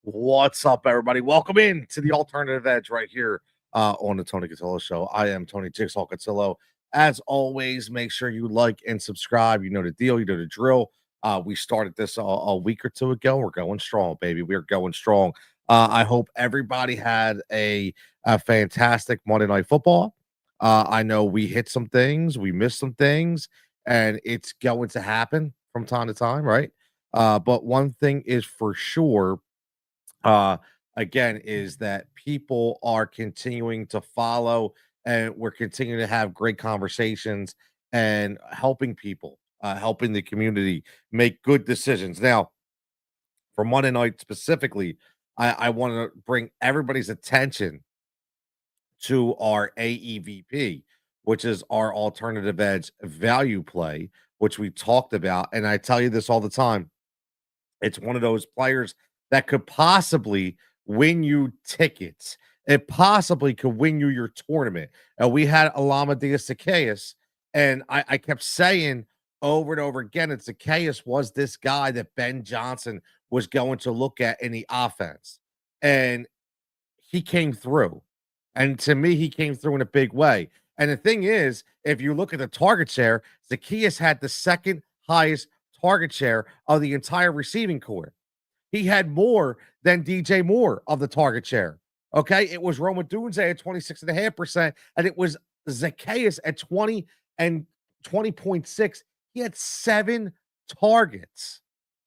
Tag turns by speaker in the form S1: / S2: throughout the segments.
S1: What's up, everybody? Welcome in to the Alternative Edge right here on the Tony Cotillo Show. I am Tony Jigsaw Cotillo. As always, make sure you like and subscribe. You know the deal. You know the drill. We started this a week or two ago. We're going strong, baby. We're going strong. I hope everybody had a fantastic Monday Night Football. I know we hit some things, we missed some things, and it's going to happen from time to time, right? But one thing is for sure uh again is that people are continuing to follow, and we're continuing to have great conversations and helping people, helping the community make good decisions. Now, for Monday night specifically, I want to bring everybody's attention to our AEVP, which is our alternative edge value play, which we talked about. And I tell you this all the time, it's one of those players that could possibly win you tickets. It possibly could win you your tournament. We had Alama Zacchaeus, and I kept saying over and over again that Zacchaeus was this guy that Ben Johnson was going to look at in the offense. And he came through. And to me, he came through in a big way. And the thing is, if you look at the target share, Zacchaeus had the second highest target share of the entire receiving corps. He had more than DJ Moore of the target share. Okay. It was Roma Dunze at 26.5%, and it was Zacchaeus at 20 and 20.6. He had 7 targets.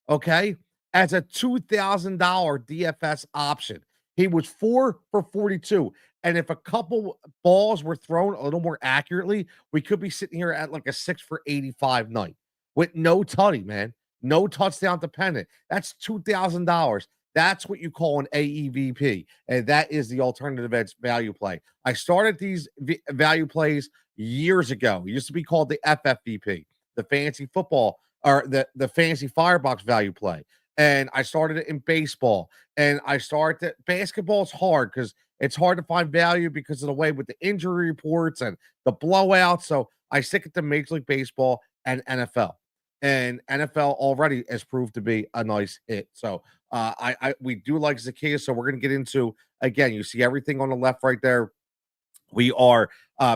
S1: Okay. As a $2,000 DFS option. He was 4 for 42. And if a couple balls were thrown a little more accurately, we could be sitting here at like a 6 for 85 night with no tutty, man. No touchdown dependent. That's $2,000. That's what you call an AEVP. And that is the alternative edge value play. I started these value plays years ago. It used to be called the FFVP, the fantasy football, or the fantasy firebox value play. And I started it in baseball. And I started basketball is hard because it's hard to find value because of the way with the injury reports and the blowouts. So I stick it to Major League Baseball and NFL. And NFL already has proved to be a nice hit. So we do like Zacchaeus. So we're going to get into, again, you see everything on the left right there. We are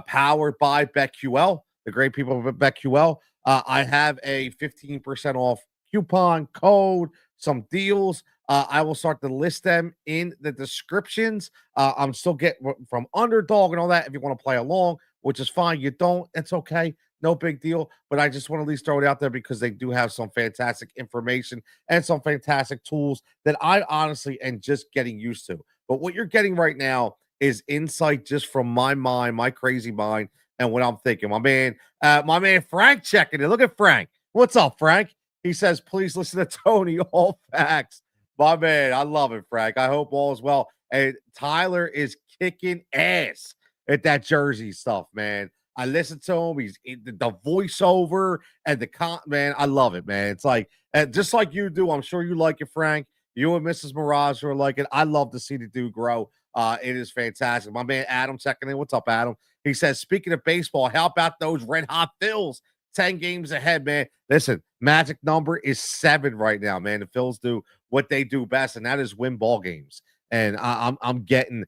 S1: powered by BetQL, the great people of BetQL. I have a 15% off coupon code, some deals. I will start to list them in the descriptions. I'm still getting from Underdog and all that if you want to play along, which is fine. You don't, it's okay. No big deal. But I just want to at least throw it out there because they do have some fantastic information and some fantastic tools that I honestly am just getting used to. But what you're getting right now is insight just from my mind, my crazy mind, and what I'm thinking. My man Frank checking it. Look at Frank. What's up, Frank? He says, please listen to Tony, all facts. My man, I love it, Frank. I hope all is well. And Tyler is kicking ass at that Jersey stuff, man. I listen to him. He's the voiceover and man. I love it, man. It's like just like you do. I'm sure you like it, Frank. You and Mrs. Mirage are like it. I love to see the dude grow. It is fantastic. My man Adam checking in. What's up, Adam? He says, speaking of baseball, how about those red hot Phils? 10 games ahead, man. Listen, magic number is 7 right now, man. The Phils do what they do best, and that is win ball games. And I'm getting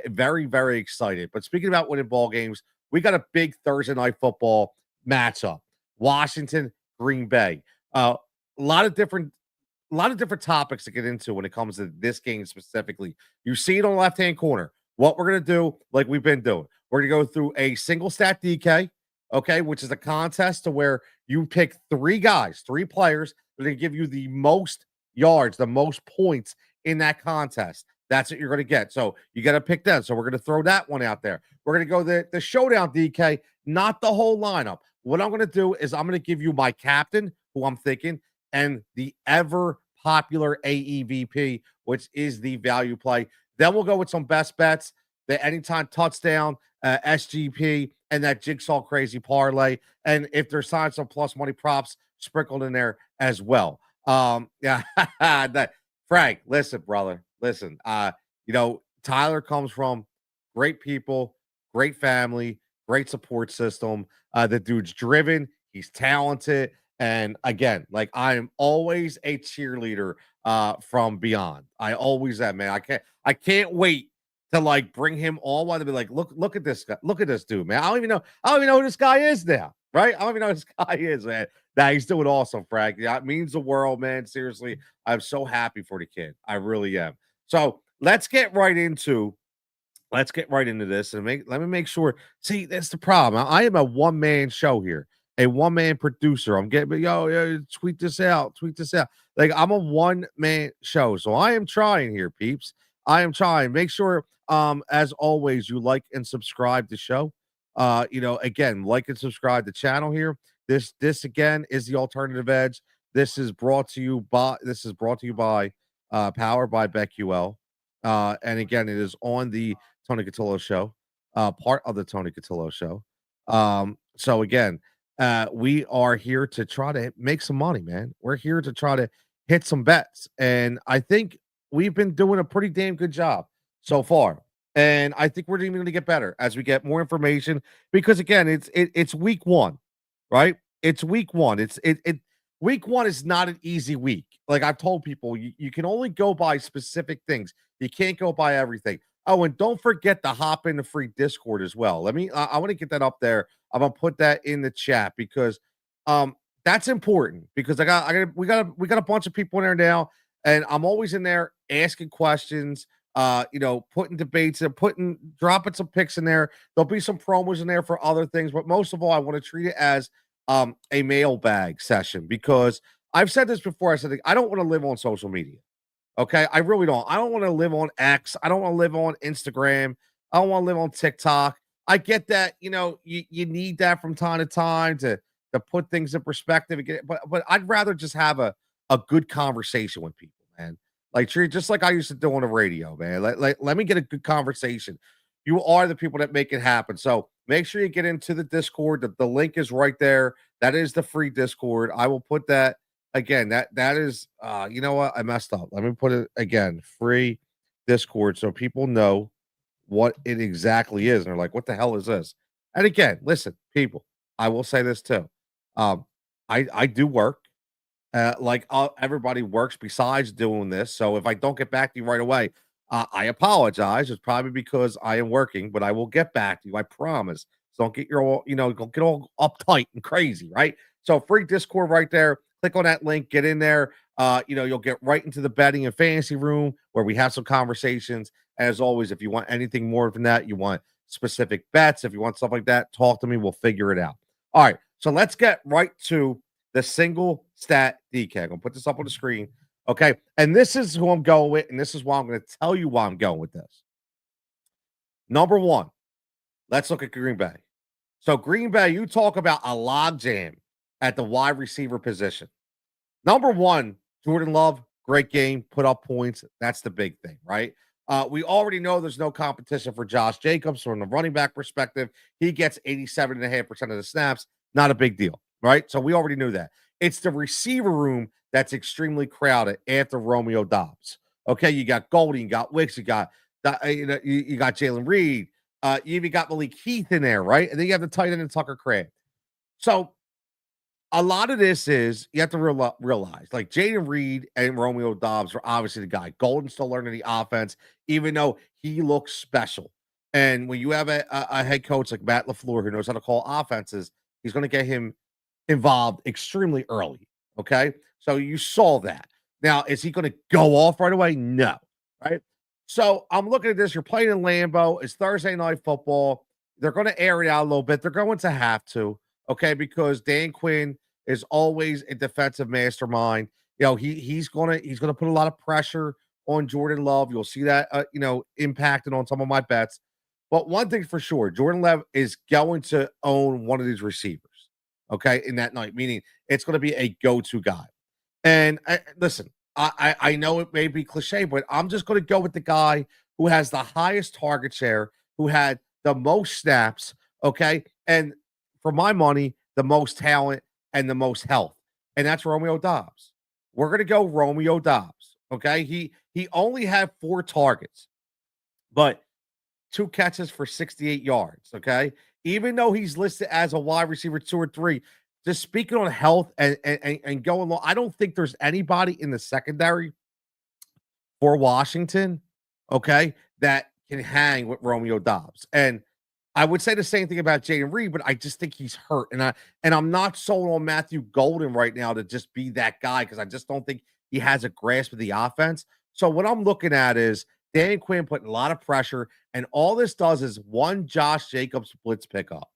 S1: very, very excited. But speaking about winning ball games, we got a big Thursday night football matchup. Washington, Green Bay. A lot of different topics to get into when it comes to this game specifically. You see it on the left-hand corner. What we're going to do, like we've been doing, we're going to go through a single stat DK, okay, which is a contest to where you pick 3 guys, 3 players that are going to give you the most yards, the most points in that contest. That's what you're going to get. So you got to pick them. So we're going to throw that one out there. We're going to go the showdown DK, not the whole lineup. What I'm going to do is I'm going to give you my captain, who I'm thinking, and the ever popular AEVP, which is the value play. Then we'll go with some best bets, the anytime touchdown, SGP, and that jigsaw crazy parlay. And if there's signs some plus money props sprinkled in there as well. Yeah, Frank, listen, brother, listen. Tyler comes from great people, great family, great support system. The dude's driven, he's talented, and again, like I am always a cheerleader from beyond. I always am, man. I can't wait to like bring him on one to be like, look at this guy, look at this dude, man. I don't even know who this guy is now, right? I don't even know who this guy is, man. Nah, he's doing awesome, Frank. Yeah, it means the world, man. Seriously, I'm so happy for the kid. I really am. So let's get right into this and let me make sure. See, that's the problem. I am a one-man show here, a one-man producer. I'm getting yo, tweet this out, tweet this out. Like I'm a one-man show. So I am trying here, peeps. I am trying. Make sure, as always, you like and subscribe to the show. Again, like and subscribe to the channel here. This again is the alternative edge. This is brought to you by powered by BetQL. And again, it is on the Tony Cotillo show, part of the Tony Cotillo show. So again, we are here to try to make some money, man. We're here to try to hit some bets, and I think we've been doing a pretty damn good job so far. And I think we're even going to get better as we get more information because again, it's week one, right? It's week one. Week one is not an easy week. Like I've told people, you can only go by specific things. You can't go by everything. Oh, and don't forget to hop in the free Discord as well. I want to get that up there. I'm gonna put that in the chat because that's important because we got a bunch of people in there now, and I'm always in there asking questions, putting debates and dropping some picks in there. There'll be some promos in there for other things, but most of all, I want to treat it as a mailbag session because I've said this before. I said I don't want to live on social media. Okay, I really don't. I don't want to live on X. I don't want to live on Instagram. I don't want to live on TikTok. I get that, you need that from time to time to put things in perspective. But I'd rather just have a good conversation with people, man. Like just like I used to do on the radio, man. Let me get a good conversation. You are the people that make it happen. So make sure you get into the Discord. The link is right there. That is the free Discord. I will put that again. That is you know what? I messed up. Let me put it again. Free Discord so people know what it exactly is. And they're like, what the hell is this? And again, listen, people, I will say this too. Um, I do work. Everybody works besides doing this. So if I don't get back to you right away, I apologize. It's probably because I am working, but I will get back to you. I promise. So don't don't get all uptight and crazy, right? So free Discord right there. Click on that link, get in there. You'll get right into the betting and fantasy room where we have some conversations. As always, if you want anything more than that, you want specific bets, if you want stuff like that, talk to me. We'll figure it out. All right. So let's get right to the single stat DK. I'm gonna put this up on the screen. Okay. And this is who I'm going with, and this is why I'm going to tell you why I'm going with this. Number one, let's look at Green Bay. So, Green Bay, you talk about a logjam at the wide receiver position. Number one, Jordan Love, great game, put up points. That's the big thing, right? We already know there's no competition for Josh Jacobs from the running back perspective. He gets 87.5% of the snaps. Not a big deal, right? So we already knew that. It's the receiver room that's extremely crowded after Romeo Dobbs. Okay, you got Goldie, you got Wicks, you got you got Jalen Reed, you even got Malik Heath in there, right? And then you have the tight end and Tucker Craig. So a lot of this is you have to realize like Jaden Reed and Romeo Dobbs are obviously the guy. Golden's still learning the offense, even though he looks special. And when you have a head coach like Matt LaFleur who knows how to call offenses, he's going to get him involved extremely early. Okay. So you saw that. Now, is he going to go off right away? No. Right. So I'm looking at this. You're playing in Lambeau. It's Thursday night football. They're going to air it out a little bit. They're going to have to. Okay. Because Dan Quinn is always a defensive mastermind. He's gonna put a lot of pressure on Jordan Love. You'll see that impacting on some of my bets. But one thing for sure, Jordan Love is going to own one of these receivers. Okay, in that night, meaning it's going to be a go-to guy. And listen, I know it may be cliche, but I'm just going to go with the guy who has the highest target share, who had the most snaps. Okay, and for my money, the most talent and the most health, and that's Romeo Dobbs. we're going to go Romeo Dobbs. Okay. He only had 4 targets, but 2 catches for 68 yards. Okay. Even though he's listed as a wide receiver 2 or 3, just speaking on health and going low, I don't think there's anybody in the secondary for Washington, okay, that can hang with Romeo Dobbs. And I would say the same thing about Jaden Reed, but I just think he's hurt. And I'm not sold on Matthew Golden right now to just be that guy because I just don't think he has a grasp of the offense. So what I'm looking at is Dan Quinn putting a lot of pressure, and all this does is one Josh Jacobs blitz pickup.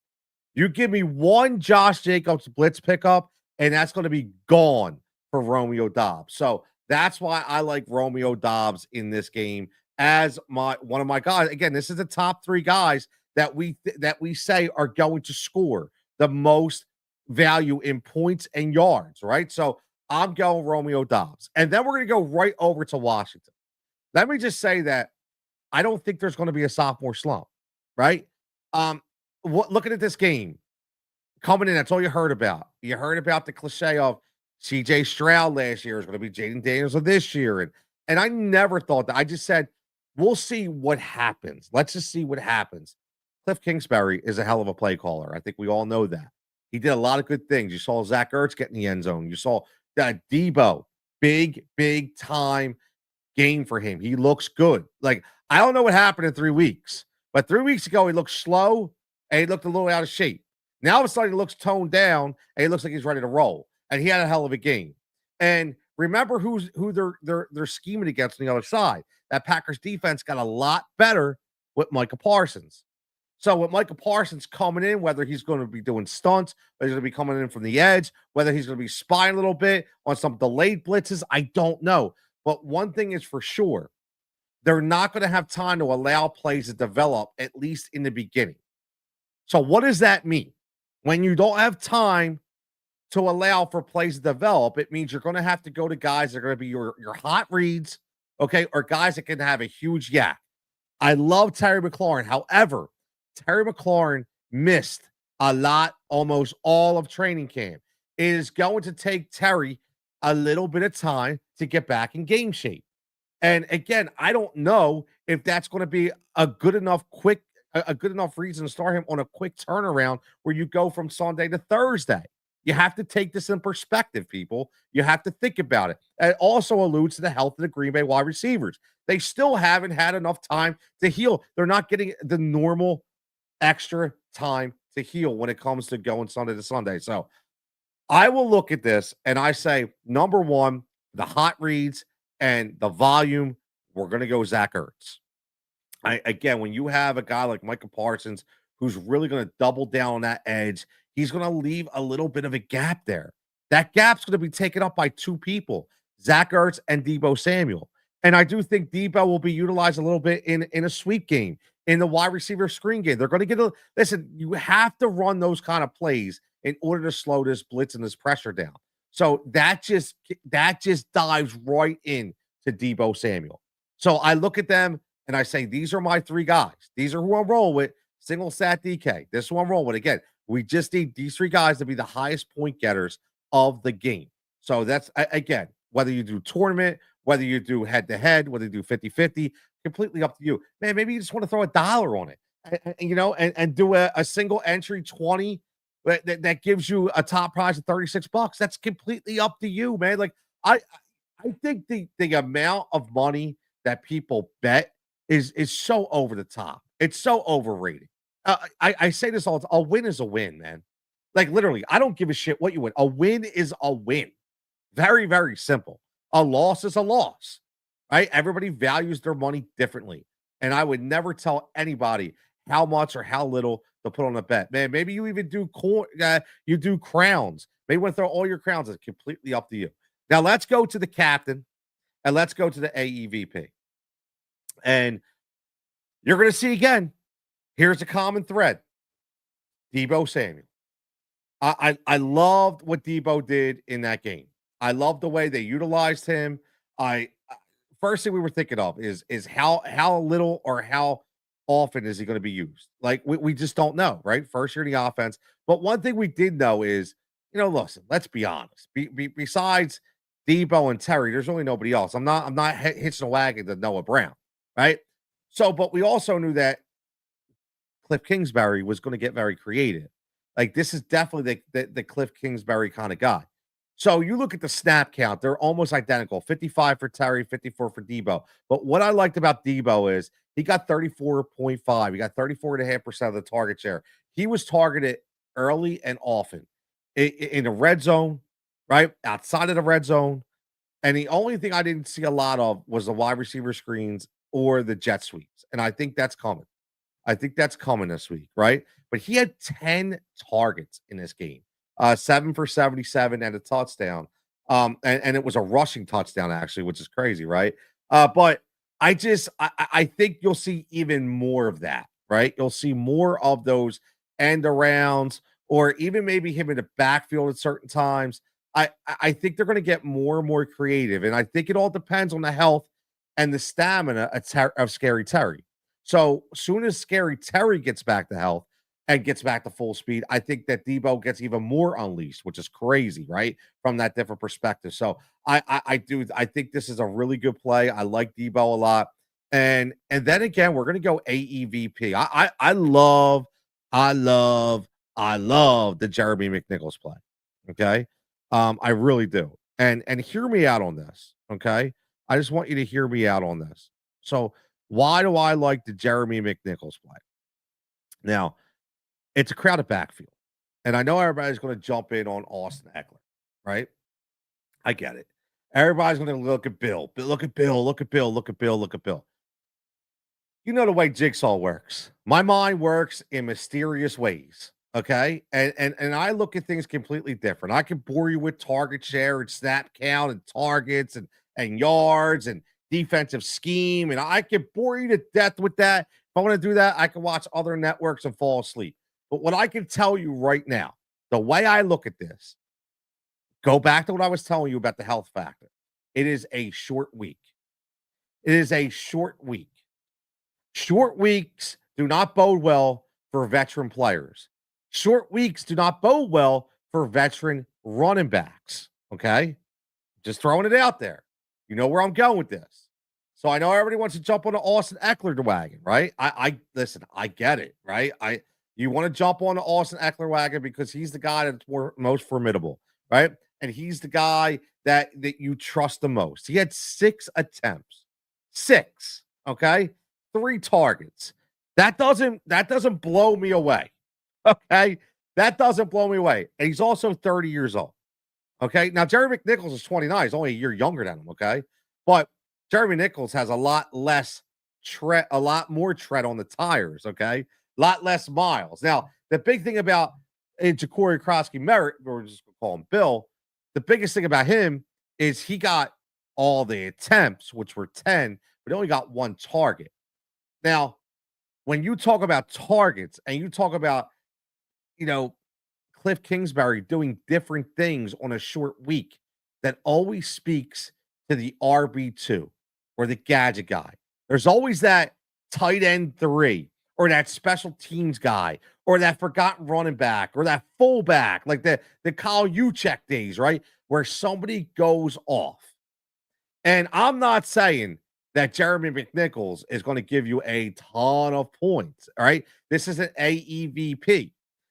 S1: You give me one Josh Jacobs blitz pickup, and that's going to be gone for Romeo Dobbs. So that's why I like Romeo Dobbs in this game as one of my guys. Again, this is the top 3 guys that we say are going to score the most value in points and yards, right? So I'm going Romeo Dobbs. And then we're going to go right over to Washington. Let me just say that I don't think there's going to be a sophomore slump, right? Looking at this game coming in, that's all you heard about. You heard about the cliche of CJ Stroud last year is going to be Jaden Daniels of this year. And I never thought that. I just said, we'll see what happens. Let's just see what happens. Cliff Kingsbury is a hell of a play caller. I think we all know that. He did a lot of good things. You saw Zach Ertz get in the end zone. You saw Debo, big time game for him. He looks good. Like, I don't know what happened in 3 weeks, but 3 weeks ago, he looked slow and he looked a little out of shape. Now, all of a sudden, he looks toned down and he looks like he's ready to roll. And he had a hell of a game. And remember who they're scheming against on the other side. That Packers defense got a lot better with Micah Parsons. So with Micah Parsons coming in, whether he's going to be doing stunts, whether he's going to be coming in from the edge, whether he's going to be spying a little bit on some delayed blitzes, I don't know. But one thing is for sure, they're not going to have time to allow plays to develop, at least in the beginning. So what does that mean? When you don't have time to allow for plays to develop, it means you're going to have to go to guys that are going to be your hot reads, okay, or guys that can have a huge yak. I love Terry McLaurin. However, Terry McLaurin missed a lot, almost all of training camp. It is going to take Terry a little bit of time to get back in game shape. And again, I don't know if that's going to be a good enough reason to start him on a quick turnaround where you go from Sunday to Thursday. You have to take this in perspective, people. You have to think about it. It also alludes to the health of the Green Bay wide receivers. They still haven't had enough time to heal. They're not getting the normal extra time to heal when it comes to going Sunday to Sunday. So I will look at this and I say, number one, the hot reads and the volume, we're going to go Zach Ertz. Again, when you have a guy like Micah Parsons who's really going to double down on that edge, he's going to leave a little bit of a gap there. That gap's going to be taken up by 2 people, Zach Ertz and Debo Samuel. And I do think Debo will be utilized a little bit in a sweep game, in the wide receiver screen game. They're going to listen, you have to run those kind of plays in order to slow this blitz and this pressure down. So that just dives right in to Debo Samuel. So I look at them and I say, these are my 3 guys. These are who I'm rolling with. Single stat DK. This is who I'm rolling with. Again, we just need these 3 guys to be the highest point getters of the game. So that's, again, whether you do tournament, whether you do head-to-head, whether you do 50-50, completely up to you. Man, maybe you just want to throw $1 on it, and do a single entry 20 that gives you a top prize of $36. That's completely up to you, man. Like, I think the amount of money that people bet is so over the top. It's so overrated. I say this all the time. A win is a win, man. Like, literally, I don't give a shit what you win. A win is a win. Very, very simple. A loss is a loss, right? Everybody values their money differently. And I would never tell anybody how much or how little to put on a bet. Man, maybe you even do you do crowns. Maybe you want to throw all your crowns. It's completely up to you. Now, let's go to the captain and let's go to the AEVP. And you're going to see again, here's a common thread. Debo Samuel. I loved what Debo did in that game. I love the way they utilized him. First thing we were thinking of is how little or how often is he going to be used? Like, we just don't know, right? First year in the offense. But one thing we did know is, listen, let's be honest. Besides Debo and Terry. There's really nobody else. I'm not hitching a wagon to Noah Brown, right? So, but we also knew that Cliff Kingsbury was going to get very creative. Like this is definitely the Cliff Kingsbury kind of guy. So you look at the snap count; they're almost identical: 55 for Terry, 54 for Debo. But what I liked about Debo is he got 34.5. He got 34.5% of the target share. He was targeted early and often in the red zone, right outside of the red zone. And the only thing I didn't see a lot of was the wide receiver screens or the jet sweeps. And I think that's coming. I think that's coming this week, right? But he had 10 targets in this game, 7 for 77 and a touchdown. And it was a rushing touchdown, actually, which is crazy, right? But I think you'll see even more of that, right? You'll see more of those end arounds, or even maybe him in the backfield at certain times. I think they're going to get more and more creative, and I think it all depends on the health and the stamina of Scary Terry. So soon as Scary Terry gets back to health and gets back to full speed, I think that Debo gets even more unleashed, which is crazy, right? From that different perspective. So I think this is a really good play. I like Debo a lot. And then again, we're gonna go AEVP. I love the Jeremy McNichols play. Okay. I really do. And hear me out on this. Okay. I just want you to hear me out on this. So why do I like the Jeremy McNichols play? Now, it's a crowded backfield. And I know everybody's going to jump in on Austin Eckler, right? I get it. Everybody's going to look at Bill. Look at Bill. Look at Bill. Look at Bill. Look at Bill. You know the way Jigsaw works. My mind works in mysterious ways. Okay. And I look at things completely different. I can bore you with target share and snap count and targets and yards and defensive scheme. And I can bore you to death with that. If I want to do that, I can watch other networks and fall asleep. But what I can tell you right now, the way I look at this, go back to what I was telling you about the health factor. It is a short week. It is a short week. Short weeks do not bode well for veteran players. Short weeks do not bode well for veteran running backs. Okay. Just throwing it out there. You know where I'm going with this. So I know everybody wants to jump on the Austin Eckler wagon, right? I listen, I get it, right? You want to jump on the Austin Eckler wagon because he's the guy that's most formidable, right? And he's the guy that you trust the most. He had 6 attempts. 6, okay? 3 targets. That doesn't blow me away. Okay? That doesn't blow me away. And he's also 30 years old. Okay. Now, Jerry McNichols is 29. He's only a year younger than him. Okay. But Jeremy Nichols has a lot less tread, a lot more tread on the tires. Okay. A lot less miles. Now, the big thing about Ja'Cory Krosky Merritt, or just call him Bill, the biggest thing about him is he got all the attempts, which were 10, but he only got 1 target. Now, when you talk about targets and you talk about, you know, Cliff Kingsbury doing different things on a short week, that always speaks to the RB2 or the gadget guy. There's always that tight end 3 or that special teams guy or that forgotten running back or that fullback, like the Kyle Juszczyk days, right? Where somebody goes off. And I'm not saying that Jeremy McNichols is going to give you a ton of points, all right? This is an AEVP.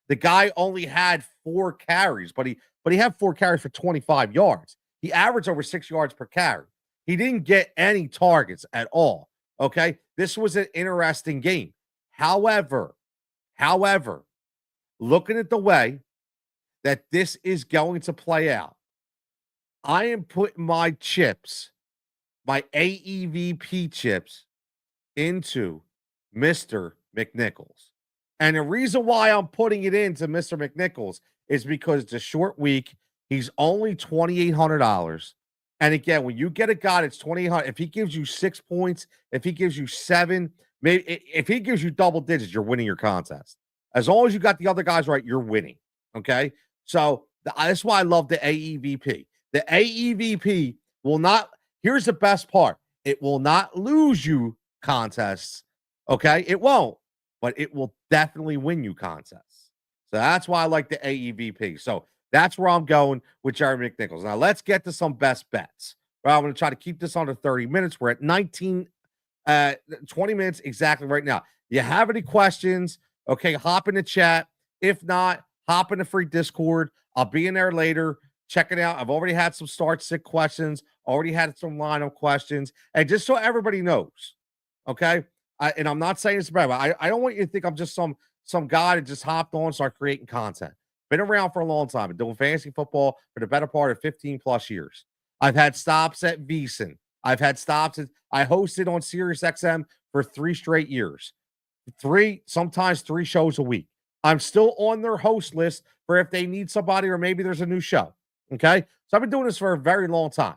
S1: The guy only had 4 carries, but he had 4 carries for 25 yards. He averaged over 6 yards per carry. He didn't get any targets at all. Okay. This was an interesting game. However, looking at the way that this is going to play out, I am putting my chips, my AEVP chips, into Mr. McNichols. And the reason why I'm putting it into Mr. McNichols is because it's a short week. He's only $2,800. And again, when you get a guy that's 2,800, if he gives you 6 points, if he gives you 7, maybe if he gives you double digits, you're winning your contest. As long as you got the other guys right, you're winning. Okay. So that's why I love the AEVP. The AEVP will not, here's the best part, it will not lose you contests. Okay. It won't, but it will definitely win you contests. So that's why I like the AEVP. So That's where I'm going with Jerry McNichols. Now let's get to some best bets. Well, I'm going to try to keep this under 30 minutes. We're at 20 minutes exactly right now. You have any questions? Okay, hop in the chat. If not, hop in the free Discord. I'll be in there later. Check it out. I've already had some start sick questions, already had some lineup questions. And just so everybody knows, okay? And I'm not saying it's bad, but I don't want you to think I'm just some guy that just hopped on and started creating content. Been around for a long time. Been doing fantasy football for the better part of 15 plus years. I've had stops at VSiN. I've had stops at, I hosted on SiriusXM for 3 straight years. Sometimes 3 shows a week. I'm still on their host list for if they need somebody or maybe there's a new show. Okay. So I've been doing this for a very long time.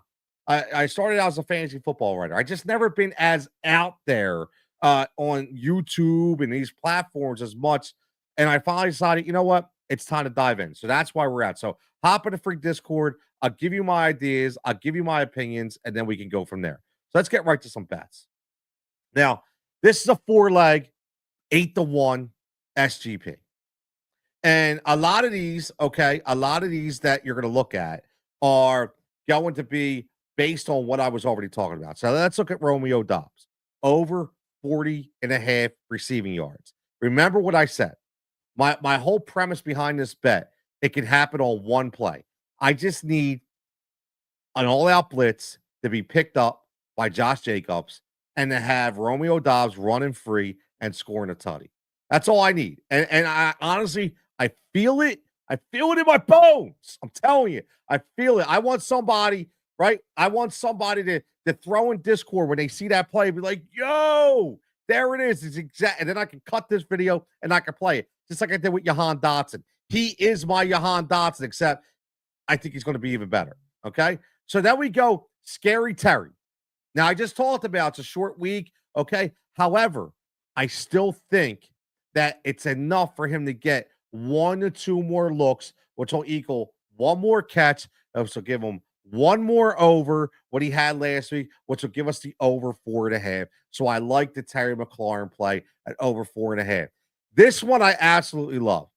S1: I started out as a fantasy football writer. I just never been as out there on YouTube and these platforms as much. And I finally decided, you know what? It's time to dive in. So that's why we're at. So hop in the free Discord. I'll give you my ideas. I'll give you my opinions, and then we can go from there. So let's get right to some bets. Now, this is a 4-leg, 8-1 SGP. And a lot of these that you're going to look at are going to be based on what I was already talking about. So let's look at Romeo Doubs. Over 40.5 receiving yards. Remember what I said. My whole premise behind this bet, it can happen on one play. I just need an all-out blitz to be picked up by Josh Jacobs and to have Romeo Doubs running free and scoring a tutty. That's all I need. And I honestly, I feel it. I feel it in my bones. I'm telling you, I feel it. I want somebody, right? I want somebody to throw in Discord when they see that play, be like, yo, there it is. It's exact. And then I can cut this video and I can play it. Just like I did with Jahan Dotson. He is my Jahan Dotson, except I think he's going to be even better. Okay. So then we go Scary Terry. Now, I just talked about it's a short week. Okay. However, I still think that it's enough for him to get 1 to 2 more looks, which will equal 1 more catch. So give him 1 more over what he had last week, which will give us the over 4.5. So I like the Terry McLaurin play at over 4.5. This one I absolutely love.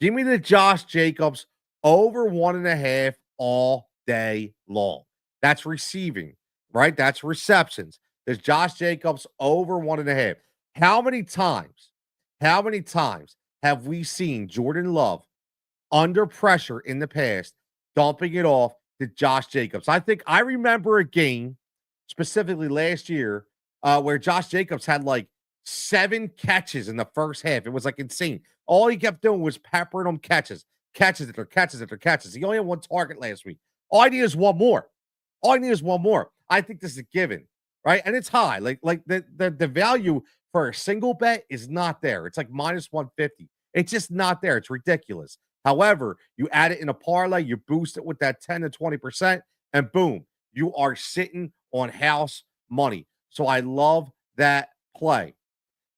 S1: Give me the Josh Jacobs over 1.5 all day long. That's receiving, right? That's receptions. There's Josh Jacobs over 1.5. How many times have we seen Jordan Love under pressure in the past, dumping it off to Josh Jacobs? I think I remember a game specifically last year where Josh Jacobs had like 7 catches in the first half. It was like insane. All he kept doing was peppering them catches after catches after catches. He only had 1 target last week. All I need is 1 more. I think this is a given, right? And it's high. Like the value for a single bet is not there. It's like minus 150. It's just not there. It's ridiculous. However, you add it in a parlay, you boost it with that 10 to 20%, and boom, you are sitting on house money. So I love that play.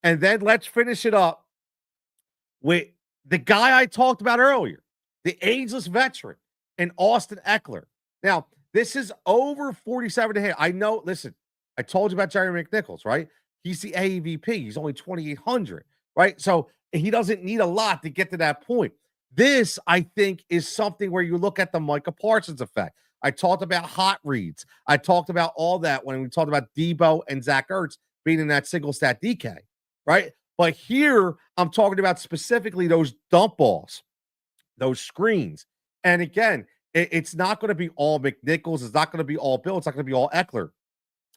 S1: And then let's finish it up with the guy I talked about earlier, the ageless veteran, and Austin Eckler. Now, this is over 47.5. I know, listen, I told you about Jerry McNichols, right? He's the AEVP. He's only 2,800, right? So he doesn't need a lot to get to that point. This, I think, is something where you look at the Micah Parsons effect. I talked about hot reads. I talked about all that when we talked about Debo and Zach Ertz being in that single stat DK, right? But here, I'm talking about specifically those dump balls, those screens. And again, it's not going to be all McNichols. It's not going to be all Bill. It's not going to be all Eckler.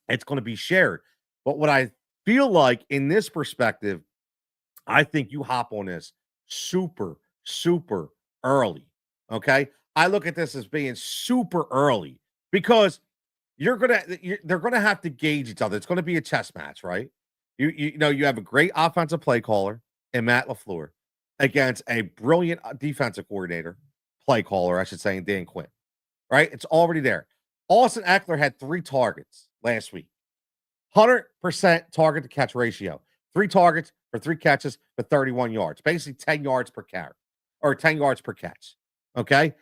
S1: It's going to be shared. But what I feel like in this perspective, I think you hop on this super, super early. Okay. I look at this as being super early because they're gonna have to gauge each other. It's going to be a chess match, right? You know, you have a great offensive play caller in Matt LaFleur against a brilliant defensive coordinator, play caller, I should say, in Dan Quinn, right? It's already there. Austin Eckler had 3 targets last week, 100% target to catch ratio, 3 targets for 3 catches for 31 yards, basically 10 yards per carry or 10 yards per catch. Okay.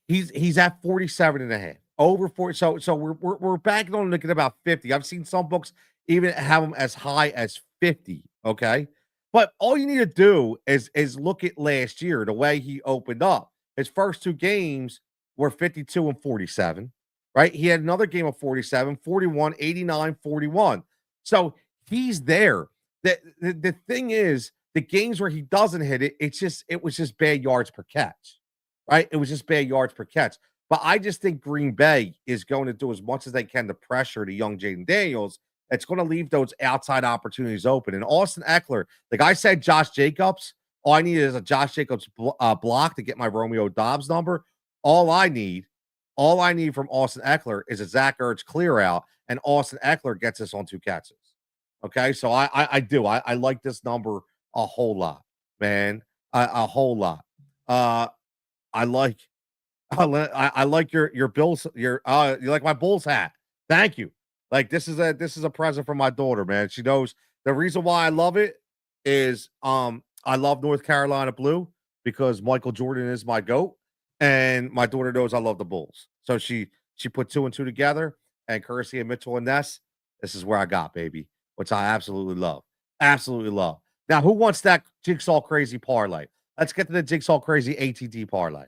S1: He's at 47.5, over 40. So we're banking on him to get about 50. I've seen some books even have him as high as 50. Okay. But all you need to do is look at last year, the way he opened up. his first 2 games were 52 and 47, right? He had another game of 47, 41, 89, 41. So he's there. The thing is, the games where he doesn't hit it, it was just bad yards per catch, right? It was just bad yards per catch. But I just think Green Bay is going to do as much as they can to pressure the young Jaden Daniels. It's going to leave those outside opportunities open. And Austin Eckler, like I said, Josh Jacobs, all I need is a Josh Jacobs block to get my Romeo Dobbs number. All I need from Austin Eckler is a Zach Ertz clear out, and Austin Eckler gets us on 2 catches. Okay, so I like this number a whole lot, man, a whole lot. I like I like your Bills you like my Bulls hat. Thank you. Like this is a present from my daughter, man. She knows the reason why I love it is I love North Carolina blue because Michael Jordan is my GOAT, and my daughter knows I love the Bulls. So she put 2 and 2 together, and courtesy of Mitchell and Ness, this is where I got, baby, which I absolutely love. Absolutely love. Now, who wants that Jigsaw Crazy parlay? Let's get to the Jigsaw Crazy ATD parlay.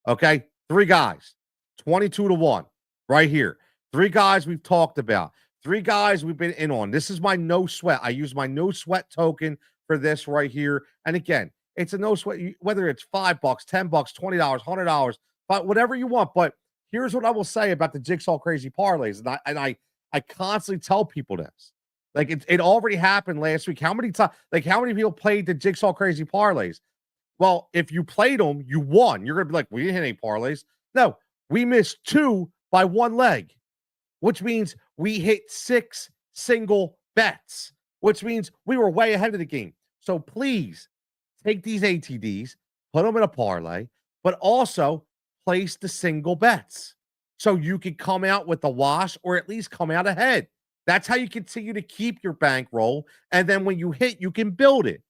S1: Okay, 3 guys, 22 to 1, right here. 3 guys we've talked about. 3 guys we've been in on. This is my no sweat. I use my no sweat token for this right here. And again, it's a no sweat, whether it's $5, $10, $20, $100, but whatever you want. But here's what I will say about the Jigsaw Crazy parlays, and I constantly tell people this. Like it already happened last week. How many times? Like how many people played the Jigsaw Crazy parlays? Well, if you played them, you won. You're going to be like, we didn't hit any parlays. No, we missed 2 by 1 leg, which means we hit 6 single bets, which means we were way ahead of the game. So please take these ATDs, put them in a parlay, but also place the single bets so you can come out with the wash or at least come out ahead. That's how you continue to keep your bankroll. And then when you hit, you can build it.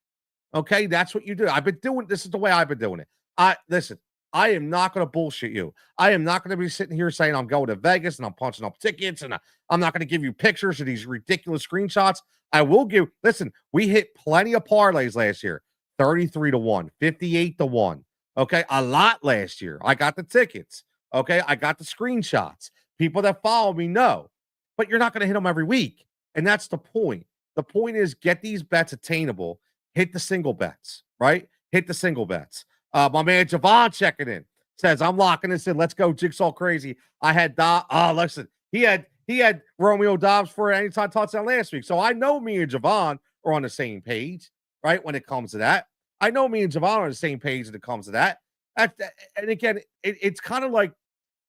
S1: Okay, that's what you do. I've been doing this is the way I've been doing it. Listen, I am not going to bullshit you. I am not going to be sitting here saying I'm going to Vegas and I'm punching up tickets and I'm not going to give you pictures of these ridiculous screenshots. I will give, listen, we hit plenty of parlays last year. 33 to 1, 58 to 1. Okay, a lot last year. I got the tickets. Okay, I got the screenshots. People that follow me know. But you're not going to hit them every week. And that's the point. The point is get these bets attainable. Hit the single bets, right? Hit the single bets. My man Javon checking in says, I'm locking this in. Let's go, Jigsaw Crazy. I had listen, he had Romeo Dobbs for an anytime touchdown last week. So I know me and Javon are on the same page, right? When it comes to that. I know me and Javon are on the same page when it comes to that. And again, it's kind of like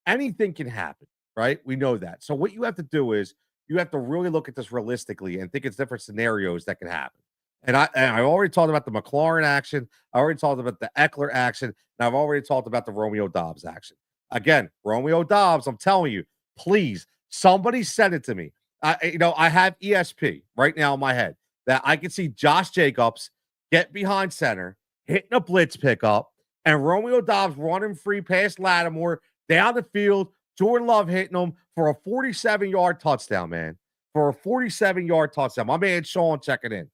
S1: anything can happen, right? We know that. So what you have to do is you have to really look at this realistically and think it's different scenarios that can happen. And I already talked about the McLaurin action. I already talked about the Eckler action. And I've already talked about the Romeo Dobbs action. Again, Romeo Dobbs, I'm telling you, please, somebody send it to me. I have ESP right now in my head that I can see Josh Jacobs get behind center, hitting a blitz pickup, and Romeo Dobbs running free past Lattimore down the field. Jordan Love hitting him for a 47-yard touchdown, man. For a 47-yard touchdown. My man Sean checking in.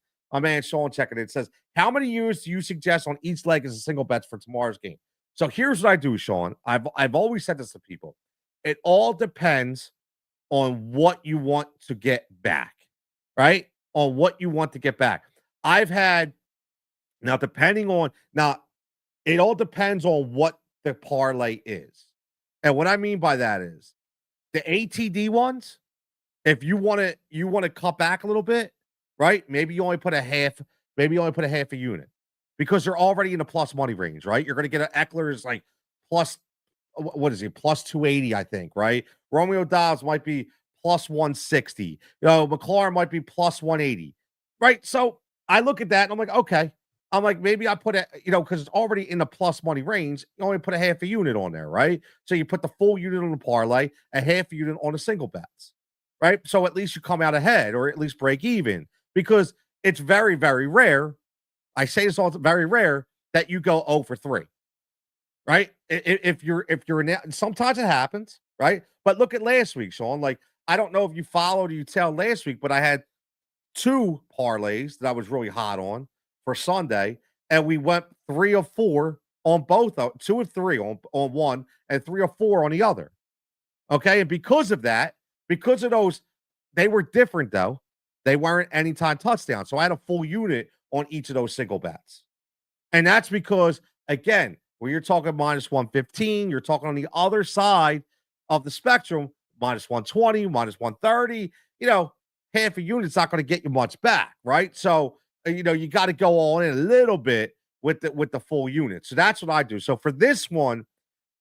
S1: Says, how many units do you suggest on each leg as a single bet for tomorrow's game? So here's what I do, Sean. I've always said this to people. It all depends on what you want to get back, right? On what you want to get back. It all depends on what the parlay is. And what I mean by that is the ATD ones, if you want to cut back a little bit, right? Maybe you only put a half a unit because you're already in the plus money range, right? You're going to get an Eckler's like plus, what is he? Plus 280, I think, right? Romeo Dobbs might be plus 160. McLaurin might be plus 180, right? So I look at that and I'm like, okay. I'm like, maybe I put it, because it's already in the plus money range. You only put a half a unit on there, right? So you put the full unit on the parlay, a half a unit on the single bets, right? So at least you come out ahead or at least break even because it's very, very rare. I say this all very rare that you go 0 for 3, right? If you're in, sometimes it happens, right? But look at last week, Sean. Like, I don't know if you followed or you tell last week, but I had 2 parlays that I was really hot on for Sunday, and we went 3 of 4 on both, 2 or 3 on one, and 3 or 4 on the other. Okay, and because of that, because of those, they were different though. They weren't anytime touchdowns. So I had a full unit on each of those single bets. And that's because, again, when you're talking minus 115, you're talking on the other side of the spectrum, minus 120, minus 130, half a unit's not going to get you much back, right? So, you got to go all in a little bit with the full unit. So that's what I do. So for this one,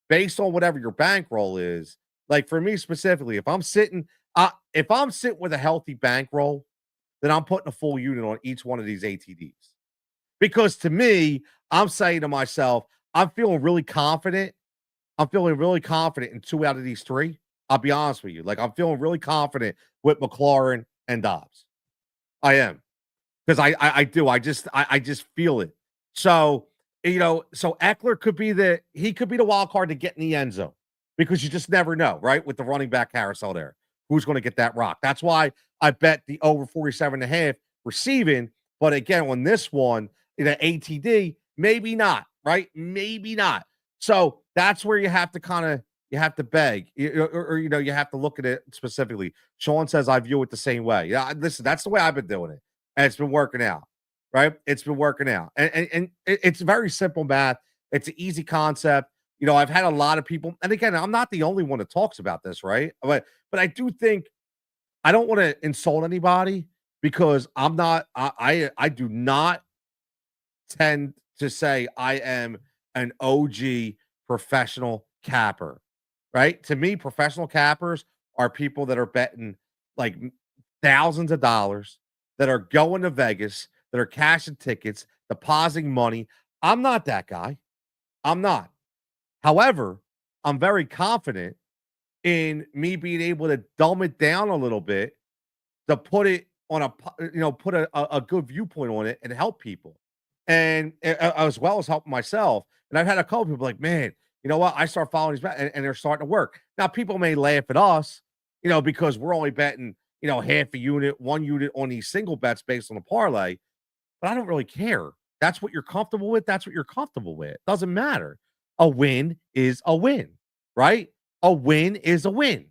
S1: based on whatever your bankroll is, like for me specifically, if I'm sitting with a healthy bankroll, then I'm putting a full unit on each one of these ATDs. Because to me, I'm saying to myself, I'm feeling really confident. I'm feeling really confident in 2 out of these 3. I'll be honest with you. Like I'm feeling really confident with McLaurin and Dobbs. I am. Because I do. I just feel it. So, so Eckler could be the wild card to get in the end zone because you just never know, right? With the running back carousel there. Who's going to get that rock? That's why I bet the over 47.5 receiving. But again, on this one, in an ATD, maybe not, right? Maybe not. So that's where you have to beg, or you have to look at it specifically. Sean says I view it the same way. Yeah, listen, that's the way I've been doing it, and it's been working out, right? It's been working out, and it's very simple math. It's an easy concept. I've had a lot of people, and again, I'm not the only one that talks about this, right? But I do think I don't want to insult anybody because I'm not. I do not tend to say I am an OG professional capper, right? To me, professional cappers are people that are betting like thousands of dollars, that are going to Vegas, that are cashing tickets, depositing money. I'm not that guy. I'm not. However, I'm very confident in me being able to dumb it down a little bit to put it on put a good viewpoint on it and help people. And as well as helping myself. And I've had a couple people like, man, you know what? I start following these back and they're starting to work. Now, people may laugh at us, because we're only betting, half a unit, 1 unit on these single bets based on a parlay, but I don't really care. That's what you're comfortable with. That's what you're comfortable with. Doesn't matter. A win is a win, right? A win is a win.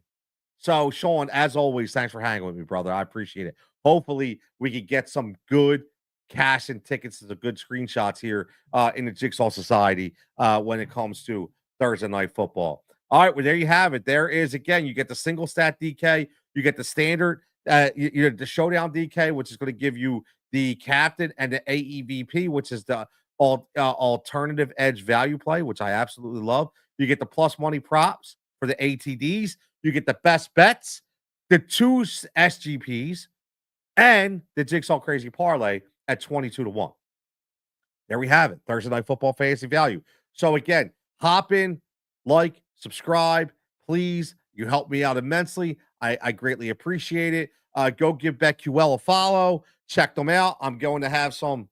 S1: So, Sean, as always, thanks for hanging with me, brother. I appreciate it. Hopefully, we could get some good cash and tickets to the good screenshots here in the Jigsaw Society when it comes to Thursday Night Football. All right, well, there you have it. There is, again, you get the single stat DK, you get the standard, the showdown DK, which is going to give you the captain, and the AEVP, which is the alternative edge value play, which I absolutely love. You get the plus money props for the ATDs. You get the best bets, the 2 SGPs, and the Jigsaw Crazy Parlay at 22-1. There we have it. Thursday Night Football Fantasy Value. So again, hop in, like, subscribe, please. You help me out immensely. I greatly appreciate it. Go give BetQL a follow. Check them out. I'm going to have some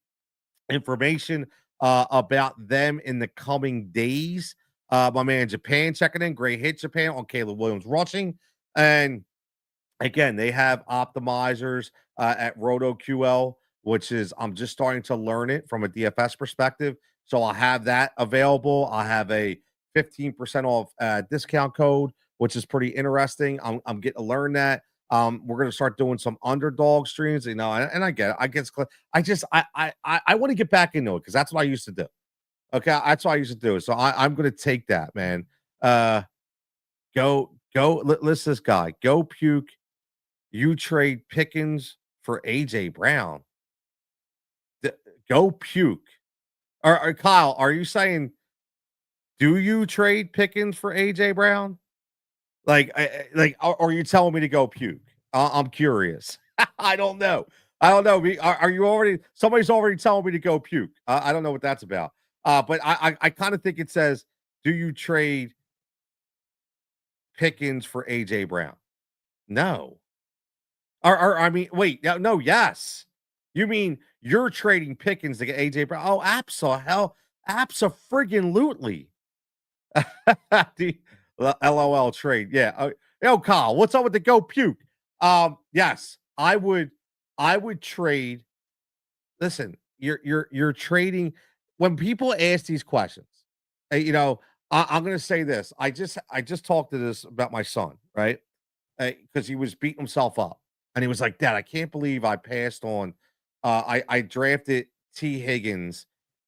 S1: information about them in the coming days. My man Japan checking in. Great hit, Japan, on Caleb Williams rushing. And again, they have optimizers at RotoQL, which is, I'm just starting to learn it from a DFS perspective. So I'll have that available. I have a 15% off discount code, which is pretty interesting. I'm getting to learn that. We're going to start doing some underdog streams, and I get it. I want to get back into it because that's what I used to do. Okay, that's what I used to do. So I'm going to take that, man. Listen, this guy, go puke. You trade Pickens for AJ Brown. Go puke. Or Kyle, are you saying, do you trade Pickens for AJ Brown? Like, are you telling me to go puke? I'm curious. I don't know. Are you already? Somebody's already telling me to go puke. I don't know what that's about. But I kind of think it says, do you trade Pickens for AJ Brown? No. Or I mean, wait, no, yes. You mean you're trading Pickens to get AJ Brown? Oh, abso-friggin-lutely. The LOL trade. Yeah. Yo, Kyle, what's up with the go puke? Yes, I would trade. Listen, you're trading when people ask these questions. You know, I'm gonna say this. I just talked to this about my son, right? Because he was beating himself up, and he was like, "Dad, I can't believe I passed on." I drafted T Higgins,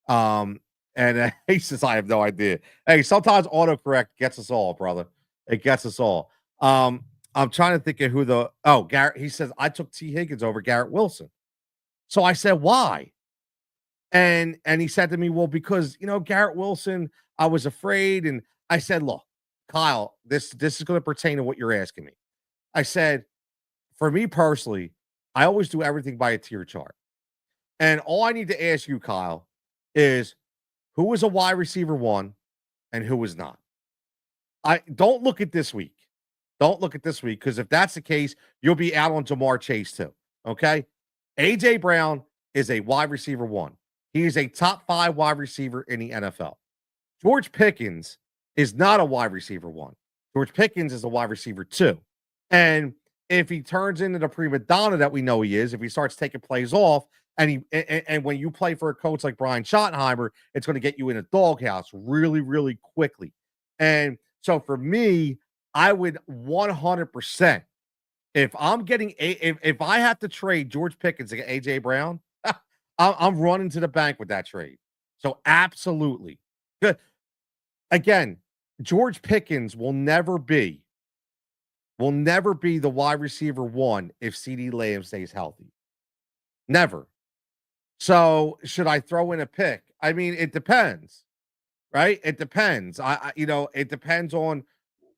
S1: and he says, "I have no idea." Hey, sometimes autocorrect gets us all, brother. It gets us all. I'm trying to think of who the Garrett. He says I took T Higgins over Garrett Wilson. So I said, "Why?" And he said to me, "Well, because Garrett Wilson, I was afraid." And I said, "Look, Kyle, this is going to pertain to what you're asking me." I said, "For me personally, I always do everything by a tier chart. And all I need to ask you, Kyle, is who was a wide receiver one and who was not. I don't look at this week. Don't look at this week because if that's the case, you'll be out on Jamar Chase too. Okay. AJ Brown is a wide receiver one. He is a top 5 wide receiver in the NFL. George Pickens is not a wide receiver one. George Pickens is a wide receiver two. And if he turns into the prima donna that we know he is, if he starts taking plays off, and when you play for a coach like Brian Schottenheimer, it's going to get you in a doghouse really, really quickly. And so for me, I would 100%. If I'm getting if I have to trade George Pickens to get AJ Brown, I'm running to the bank with that trade. So absolutely. Good. Again, George Pickens will never be the wide receiver one if CD Lamb stays healthy. Never. So should I throw in a pick? I mean, it depends, right? It depends. It depends on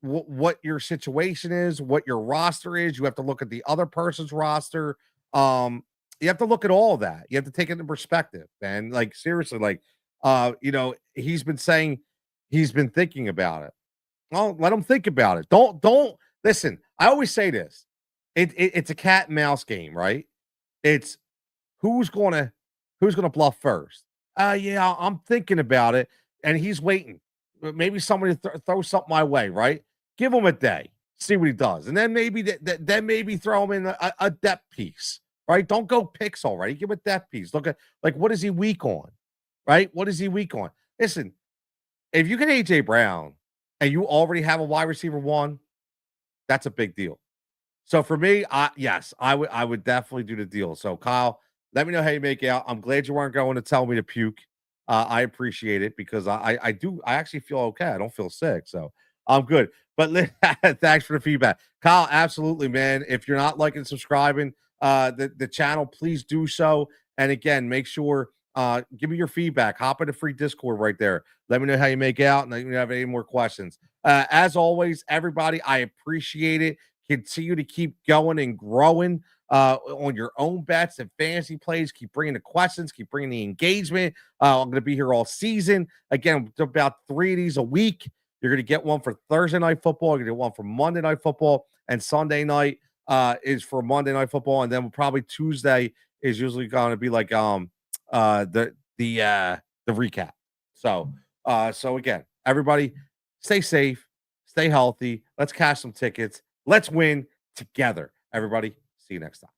S1: what your situation is, what your roster is. You have to look at the other person's roster. You have to look at all that. You have to take it into perspective, man. Like seriously, like he's been saying he's been thinking about it. Well, let him think about it. Don't listen. I always say this. It's a cat and mouse game, right? It's who's gonna who's gonna bluff first. Yeah, I'm thinking about it, and he's waiting. Maybe somebody throw something my way, right? Give him a day, see what he does, and then maybe then maybe throw him in a depth piece, right? Don't go picks already. Give him a depth piece. Look at like what is he weak on, right? What is he weak on? Listen, if you get AJ Brown and you already have a wide receiver one, that's a big deal. So for me, yes, I would definitely do the deal. So Kyle, let me know how you make out. I'm glad you weren't going to tell me to puke. I appreciate it because I actually feel okay. I don't feel sick, so I'm good. But thanks for the feedback, Kyle. Absolutely, man. If you're not liking and subscribing the channel, please do so. And again, make sure give me your feedback. Hop in the free Discord right there. Let me know how you make out, and let me know if you have any more questions. As always, everybody, I appreciate it. Continue to keep going and growing on your own bets and fantasy plays. Keep bringing the questions, keep bringing the engagement. I'm going to be here all season. Again, about 3 of these a week. You're going to get one for Thursday night football. You're going to get one for Monday night football, and Sunday night is for Monday night football, and then probably Tuesday is usually going to be like the recap. So again, everybody, stay safe, stay healthy. Let's cash some tickets. Let's win together. Everybody, see you next time.